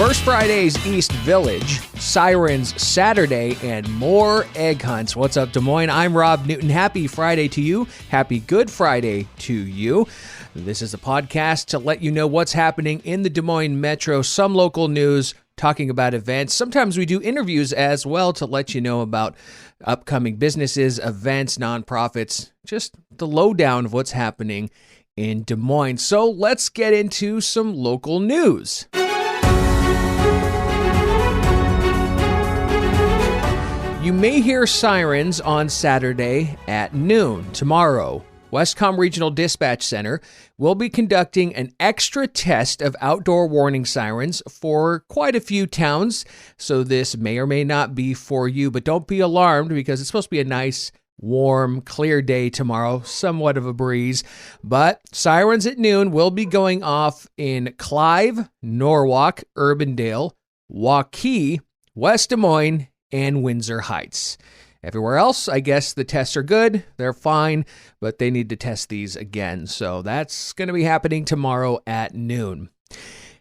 First Friday's East Village, Sirens Saturday, and more egg hunts. What's up, Des Moines? I'm Rob Newton. Happy Friday to you. Happy Good Friday to you. This is a podcast to let you know what's happening in the Des Moines Metro, some local news, talking about events. Sometimes we do interviews as well to let you know about upcoming businesses, events, nonprofits, just the lowdown of what's happening in Des Moines. So let's get into some local news. You may hear sirens on Saturday at noon. Tomorrow, Westcom Regional Dispatch Center will be conducting an extra test of outdoor warning sirens for quite a few towns. So this may or may not be for you, but don't be alarmed because it's supposed to be a nice, warm, clear day tomorrow, somewhat of a breeze. But sirens at noon will be going off in Clive, Norwalk, Urbandale, Waukee, West Des Moines, and Windsor Heights. Everywhere else, I guess the tests are good. They're fine, but they need to test these again. So that's going to be happening tomorrow at noon.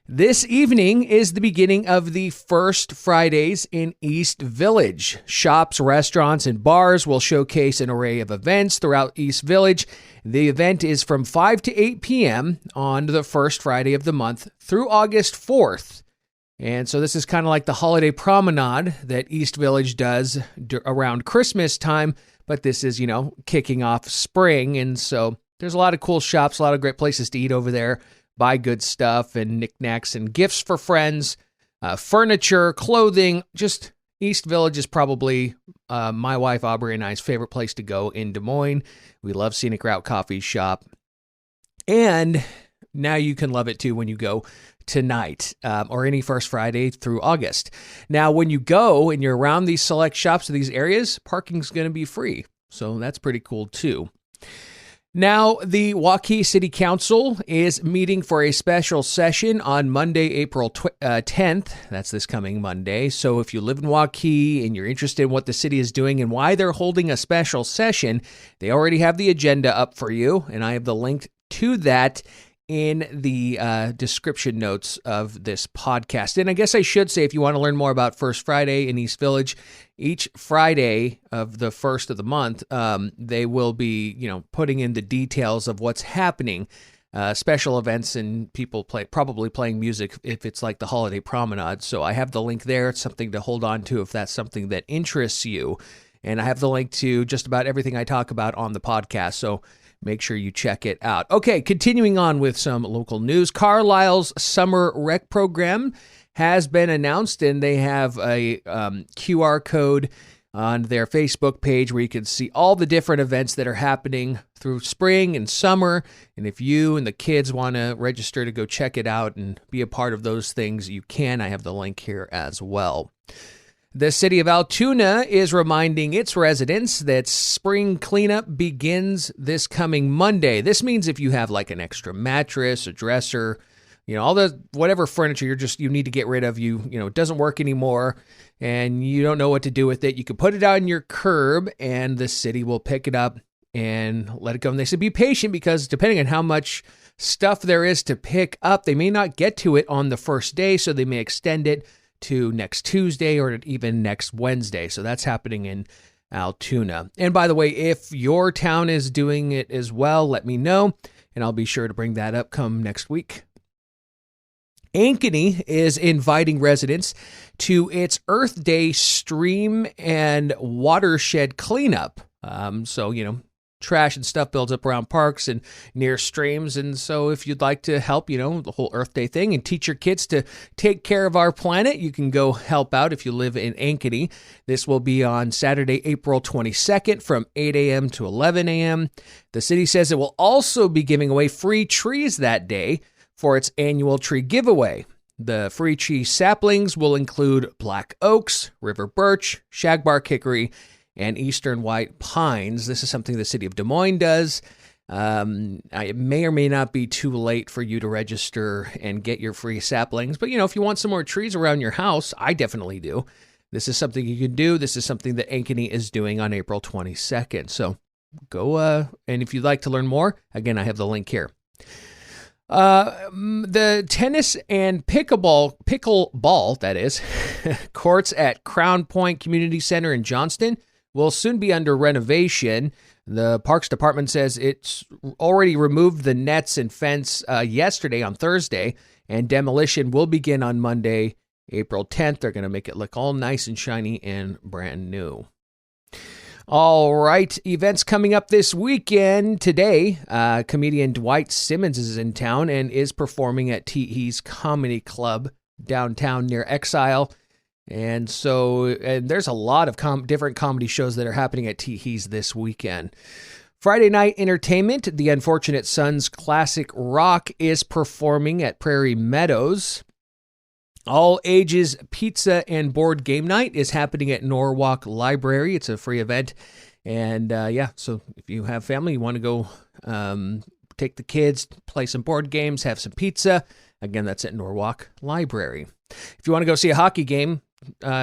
This evening is the beginning of the First Fridays in East Village. Shops, restaurants, and bars will showcase an array of events throughout East Village. The event is from 5 to 8 p.m. on the first Friday of the month through August 4th. And so this is kind of like the holiday promenade that East Village does around Christmas time, but this is, kicking off spring. And so there's a lot of cool shops, a lot of great places to eat over there, buy good stuff and knickknacks and gifts for friends, furniture, clothing. Just East Village is probably my wife Aubrey and I's favorite place to go in Des Moines. We love Scenic Route Coffee Shop. And now you can love it too when you go tonight or any first Friday through August. Now, when you go and you're around these select shops or these areas, parking's going to be free. So that's pretty cool too. Now, the Waukee City Council is meeting for a special session on Monday, April 10th. That's this coming Monday. So if you live in Waukee and you're interested in what the city is doing and why they're holding a special session, they already have the agenda up for you, and I have the link to that in the description notes of this podcast. And I guess I should say, if you want to learn more about First Friday in East Village, each Friday of the first of the month, they will be, putting in the details of what's happening, special events, and people probably playing music if it's like the holiday promenade. So I have the link there. It's something to hold on to if that's something that interests you. And I have the link to just about everything I talk about on the podcast. So make sure you check it out. Okay, continuing on with some local news. Carlisle's Summer Rec program has been announced, and they have a QR code on their Facebook page where you can see all the different events that are happening through spring and summer. And if you and the kids want to register to go check it out and be a part of those things, you can. I have the link here as well. The city of Altoona is reminding its residents that spring cleanup begins this coming Monday. This means if you have like an extra mattress, a dresser, all the whatever furniture you need to get rid of, it doesn't work anymore and you don't know what to do with it, you can put it out on your curb and the city will pick it up and let it go. And they said be patient because depending on how much stuff there is to pick up, they may not get to it on the first day, so they may extend it to next Tuesday or even next Wednesday. So that's happening in Altoona. And by the way, if your town is doing it as well, let me know, and I'll be sure to bring that up come next week. Ankeny is inviting residents to its Earth Day stream and watershed cleanup. Trash and stuff builds up around parks and near streams. And so if you'd like to help, the whole Earth Day thing and teach your kids to take care of our planet, you can go help out if you live in Ankeny. This will be on Saturday, April 22nd from 8 a.m. to 11 a.m. The city says it will also be giving away free trees that day for its annual tree giveaway. The free tree saplings will include black oaks, river birch, shagbark hickory, and eastern white pines. This is something the city of Des Moines does. It may or may not be too late for you to register and get your free saplings. But, if you want some more trees around your house, I definitely do. This is something you can do. This is something that Ankeny is doing on April 22nd. So go, and if you'd like to learn more, again, I have the link here. The tennis and pickleball, that is, courts at Crown Point Community Center in Johnston will soon be under renovation. The Parks Department says it's already removed the nets and fence yesterday on Thursday, and demolition will begin on Monday, April 10th. They're going to make it look all nice and shiny and brand new. All right, events coming up this weekend. Today, comedian Dwight Simmons is in town and is performing at Teehee's Comedy Club downtown near Exile. And there's a lot of different comedy shows that are happening at Teehee's this weekend. Friday night entertainment, the Unfortunate Sons Classic Rock is performing at Prairie Meadows. All ages pizza and board game night is happening at Norwalk Library. It's a free event. And so if you have family, you want to go take the kids, play some board games, have some pizza. Again, that's at Norwalk Library. If you want to go see a hockey game,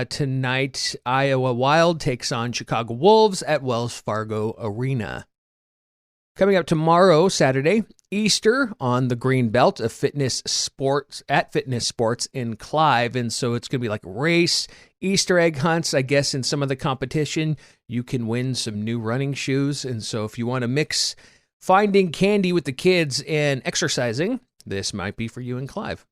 tonight, Iowa Wild takes on Chicago Wolves at Wells Fargo Arena. Coming up tomorrow, Saturday, Easter on the Green Belt of Fitness Sports in Clive. And so it's going to be like a race, Easter egg hunts. I guess in some of the competition, you can win some new running shoes. And so if you want to mix finding candy with the kids and exercising, this might be for you in Clive.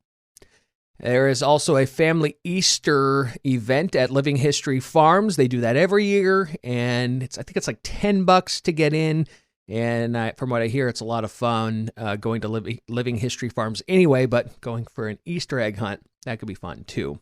There is also a family Easter event at Living History Farms. They do that every year, and I think it's like $10 to get in. And from what I hear, it's a lot of fun going to Living History Farms anyway, but going for an Easter egg hunt, that could be fun too.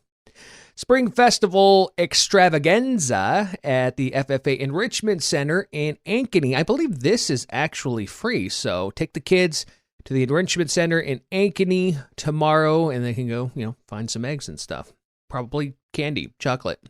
Spring Festival Extravaganza at the FFA Enrichment Center in Ankeny. I believe this is actually free, so take the kids to the Enrichment Center in Ankeny tomorrow, and they can go, find some eggs and stuff. Probably candy, chocolate.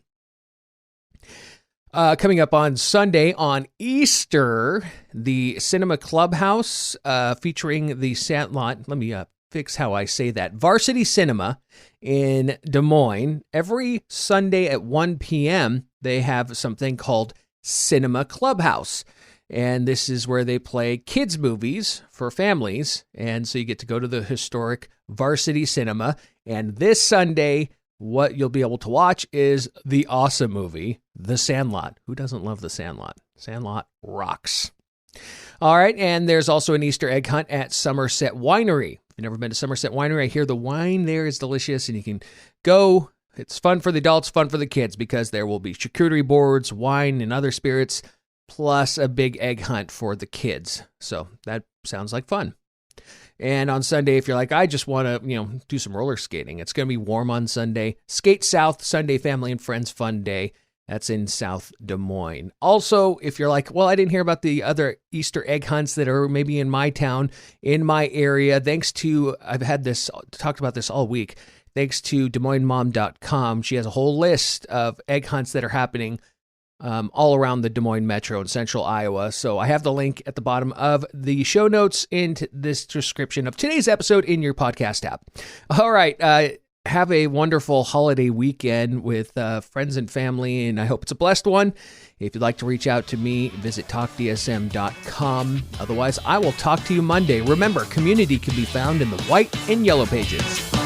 Coming up on Sunday on Easter, the Cinema Clubhouse featuring the Sandlot. Let me fix how I say that. Varsity Cinema in Des Moines. Every Sunday at 1 p.m., they have something called Cinema Clubhouse. And this is where they play kids' movies for families. And so you get to go to the historic Varsity Cinema. And this Sunday, what you'll be able to watch is the awesome movie, The Sandlot. Who doesn't love The Sandlot? Sandlot rocks. All right, and there's also an Easter egg hunt at Somerset Winery. If you've never been to Somerset Winery, I hear the wine there is delicious, and you can go. It's fun for the adults, fun for the kids, because there will be charcuterie boards, wine, and other spirits, plus a big egg hunt for the kids. So that sounds like fun. And on Sunday, if you're like, I just want to, do some roller skating, it's going to be warm on Sunday. Skate South Sunday Family and Friends Fun Day. That's in South Des Moines. Also, if you're like, well, I didn't hear about the other Easter egg hunts that are maybe in my town, in my area, I've talked about this all week, thanks to DesMoinesMom.com. She has a whole list of egg hunts that are happening all around the Des Moines Metro in central Iowa. So I have the link at the bottom of the show notes into this description of today's episode in your podcast app. All right. Have a wonderful holiday weekend with friends and family, and I hope it's a blessed one. If you'd like to reach out to me, visit talkdsm.com. Otherwise, I will talk to you Monday. Remember, community can be found in the white and yellow pages.